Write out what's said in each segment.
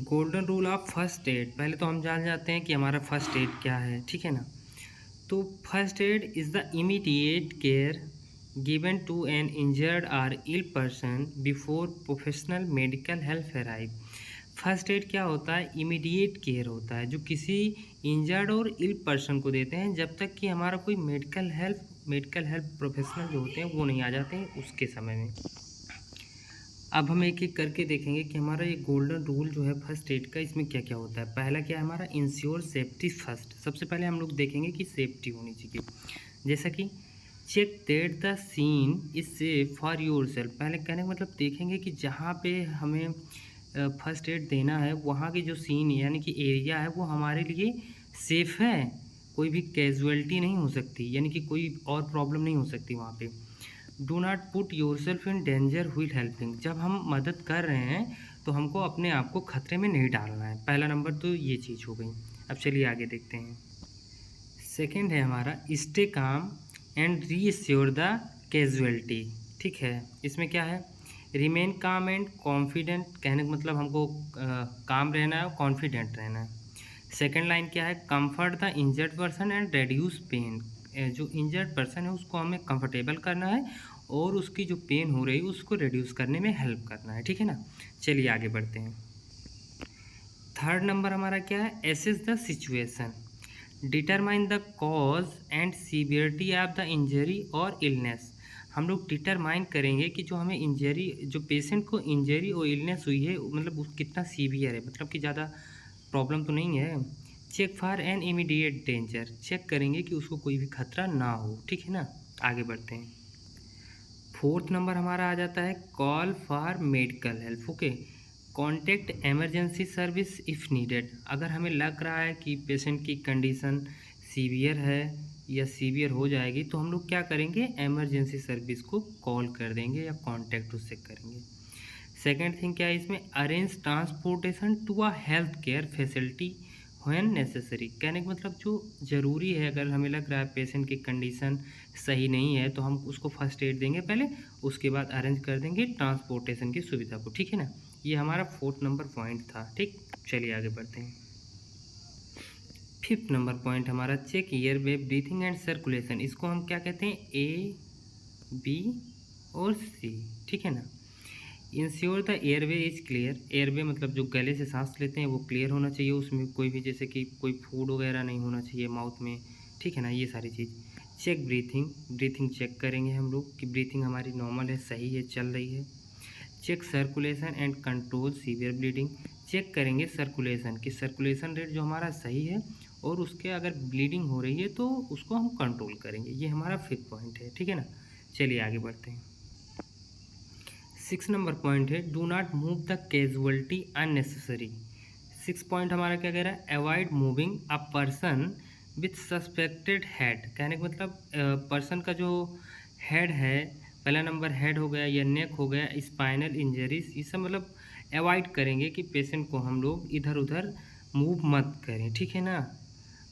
Golden rule of first aid. पहले तो हम जान जाते हैं कि हमारा फर्स्ट एड क्या है, ठीक है ना। तो first aid is the immediate care given to an injured और ill person before professional medical help arrive. First aid क्या होता है? इमीडिएट केयर होता है जो किसी इंजर्ड और इल पर्सन को देते हैं जब तक कि हमारा कोई मेडिकल हेल्प प्रोफेशनल जो होते हैं वो नहीं आ जाते हैं उसके समय में। अब हम एक एक करके देखेंगे कि हमारा ये गोल्डन रूल जो है फर्स्ट एड का, इसमें क्या क्या होता है। पहला क्या है हमारा? Ensure safety first. सबसे पहले हम लोग देखेंगे कि सेफ्टी होनी चाहिए, जैसा कि check that the scene is safe for yourself. पहले कहने का मतलब देखेंगे कि जहाँ पे हमें फर्स्ट एड देना है वहाँ की जो सीन यानी कि एरिया है वो हमारे लिए सेफ़ है, कोई भी कैजुअलिटी नहीं हो सकती, यानी कि कोई और प्रॉब्लम नहीं हो सकती वहाँ पे। Do not put your self in danger wheel helping. जब हम मदद कर रहे हैं तो हमको अपने आप को खतरे में नहीं डालना है। पहला नंबर तो ये चीज़ हो गई। अब चलिए आगे देखते हैं। सेकंड है हमारा stay calm and reassure the casualty. ठीक है, इसमें क्या है? रिमेन काम एंड कॉन्फिडेंट। कहने का मतलब हमको काम रहना है और कॉन्फिडेंट रहना है। सेकंड लाइन क्या है? Comfort the injured person and reduce pain. जो इंजर्ड पर्सन है उसको हमें कंफर्टेबल करना है और उसकी जो पेन हो रही है उसको रिड्यूस करने में हेल्प करना है, ठीक है ना। चलिए आगे बढ़ते हैं। थर्ड नंबर हमारा क्या है? Assess the situation, determine the cause and severity of the injury और इलनेस। हम लोग डिटरमाइन करेंगे कि जो हमें इंजरी, जो पेशेंट को इंजरी और इलनेस हुई है मतलब वो कितना सीवियर है, मतलब कि ज़्यादा प्रॉब्लम तो नहीं है। Check for an immediate danger, check करेंगे कि उसको कोई भी खतरा ना हो, ठीक है ना। आगे बढ़ते हैं। फोर्थ नंबर हमारा आ जाता है call for medical help. Okay, contact emergency service if needed. अगर हमें लग रहा है कि पेशेंट की कंडीशन सीवियर है या सीवियर हो जाएगी तो हम लोग क्या करेंगे? एमरजेंसी सर्विस को कॉल कर देंगे या कांटेक्ट उससे करेंगे। सेकेंड थिंग क्या है इसमें? Arrange transportation to a health care facility when necessary. कहने का मतलब जो ज़रूरी है, अगर हमें लग रहा है पेशेंट की कंडीशन सही नहीं है तो हम उसको फर्स्ट एड देंगे पहले, उसके बाद अरेंज कर देंगे ट्रांसपोर्टेशन की सुविधा को, ठीक है ना। ये हमारा फोर्थ नंबर पॉइंट था, ठीक। चलिए आगे बढ़ते हैं। फिफ्थ नंबर पॉइंट हमारा check airway breathing and circulation. इसको हम क्या कहते हैं? ए, बी और सी, ठीक है ना। Ensure the airway is clear. Airway मतलब जो गले से सांस लेते हैं वो क्लियर होना चाहिए, उसमें कोई भी जैसे कि कोई फूड वगैरह नहीं होना चाहिए माउथ में, ठीक है ना। ये सारी चीज़। चेक ब्रीथिंग, ब्रीथिंग चेक करेंगे हम लोग कि ब्रीथिंग हमारी नॉर्मल है, सही है, चल रही है। Check circulation and control severe bleeding. Check करेंगे सर्कुलेशन कि सर्कुलेशन रेट जो हमारा सही है और उसके अगर ब्लीडिंग हो रही है तो उसको हम कंट्रोल करेंगे। ये हमारा फिफ्थ पॉइंट है, ठीक है ना। चलिए आगे बढ़ते हैं। सिक्स नंबर पॉइंट है do not move the casualty unnecessary. Six point हमारा क्या कह रहा है? Avoid moving a person with suspected head. कहने का मतलब पर्सन का जो हेड है, पहला नंबर हेड हो गया या नेक हो गया, स्पाइनल इंजरीज, ये सब मतलब अवॉइड करेंगे कि पेशेंट को हम लोग इधर उधर मूव मत करें, ठीक है ना।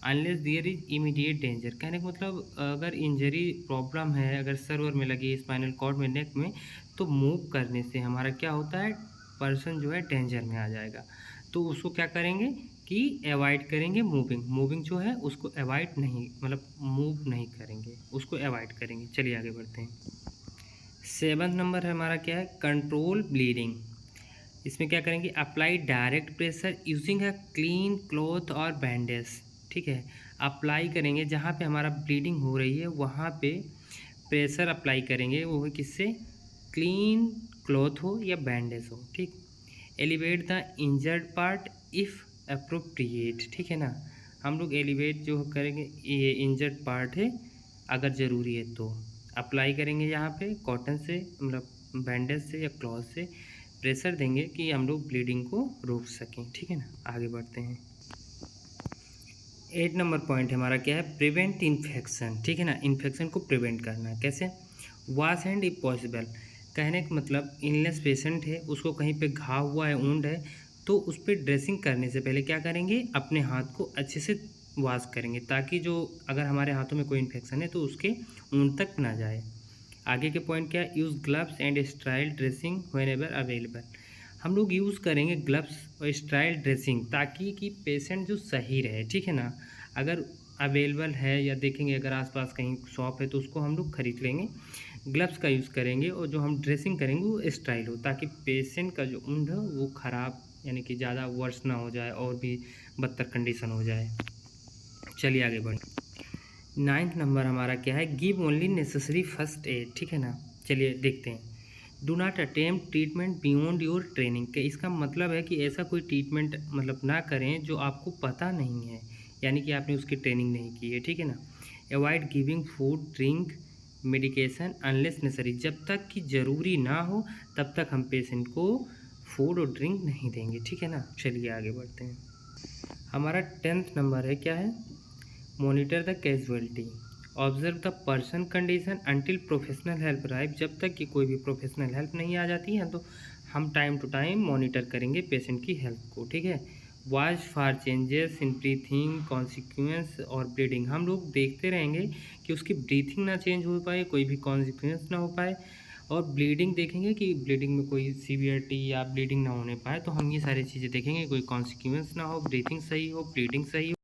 Unless there is immediate danger. कहने का मतलब अगर इंजरी प्रॉब्लम है, अगर सर वर में लगी, स्पाइनल कॉर्ड में, नेक में, तो मूव करने से हमारा क्या होता है? पर्सन जो है डेंजर में आ जाएगा। तो उसको क्या करेंगे कि अवॉइड करेंगे मूविंग। मूविंग जो है उसको अवॉइड नहीं, मतलब मूव नहीं करेंगे, उसको अवॉइड करेंगे। चलिए आगे बढ़ते हैं। सेवन्थ नंबर है हमारा क्या है? Control bleeding. इसमें क्या करेंगे? Apply direct pressure using a clean cloth और बैंडेज। ठीक है, अप्लाई करेंगे जहाँ पे हमारा ब्लीडिंग हो रही है वहाँ पे प्रेशर अप्लाई करेंगे, वो है किससे? क्लीन क्लॉथ हो या बैंडेज हो, ठीक। Elevate the injured part if appropriate, ठीक है ना। हम लोग एलिवेट जो करेंगे, ये इंजर्ड पार्ट है, अगर ज़रूरी है तो अप्लाई करेंगे यहाँ पे कॉटन से, मतलब बैंडेज से या क्लॉथ से प्रेशर देंगे कि हम लोग ब्लीडिंग को रोक सकें, ठीक है ना। आगे बढ़ते हैं। 8 नंबर पॉइंट हमारा क्या है? प्रिवेंट इन्फेक्शन, ठीक है ना। इन्फेक्शन को प्रिवेंट करना है कैसे? Wash hand if possible. कहने का मतलब इलनेस पेशेंट है, उसको कहीं पे घाव हुआ है, वुंड है, तो उस पर ड्रेसिंग करने से पहले क्या करेंगे? अपने हाथ को अच्छे से वॉश करेंगे ताकि जो अगर हमारे हाथों में कोई इन्फेक्शन है तो उसके वुंड तक ना जाए। आगे के पॉइंट क्या है? Use gloves and style dressing whenever available. हम लोग यूज़ करेंगे ग्लव्स और स्टेराइल ड्रेसिंग, ताकि कि पेशेंट जो सही रहे, ठीक है ना। अगर अवेलेबल है या देखेंगे अगर आसपास कहीं शॉप है तो उसको हम लोग खरीद लेंगे। ग्लव्स का यूज़ करेंगे और जो हम ड्रेसिंग करेंगे वो स्टेराइल हो, ताकि पेशेंट का जो वुंड है वो ख़राब यानी कि ज़्यादा वर्स ना हो जाए और भी बदतर कंडीशन हो जाए। चलिए आगे बढ़ें। 9th नंबर हमारा क्या है, give only necessary first aid, ठीक है ना। चलिए देखते हैं। Do not attempt treatment beyond your training, के इसका मतलब है कि ऐसा कोई ट्रीटमेंट मतलब ना करें जो आपको पता नहीं है, यानी कि आपने उसकी ट्रेनिंग नहीं की है, ठीक है ना। Avoid giving food drink medication unless necessary, जब तक कि ज़रूरी ना हो तब तक हम पेशेंट को फूड और ड्रिंक नहीं देंगे, ठीक है ना। चलिए आगे बढ़ते हैं। हमारा 10th नंबर है क्या है, monitor the casualty, observe the person condition until professional help arrive, जब तक कि कोई भी प्रोफेशनल हेल्प नहीं आ जाती है तो हम टाइम टू टाइम मॉनिटर करेंगे पेशेंट की हेल्थ को, ठीक है। Watch for changes in breathing consequence और ब्लीडिंग, हम लोग देखते रहेंगे कि उसकी ब्रीथिंग ना चेंज हो पाए, कोई भी कॉन्सिक्वेंस ना हो पाए, और ब्लीडिंग देखेंगे कि ब्लीडिंग में कोई सीवियरिटी या ब्लीडिंग ना होने पाए, तो हम ये सारी चीज़ें देखेंगे, कोई कॉन्सिक्वेंस ना हो, ब्रीथिंग सही हो, ब्लीडिंग सही हो।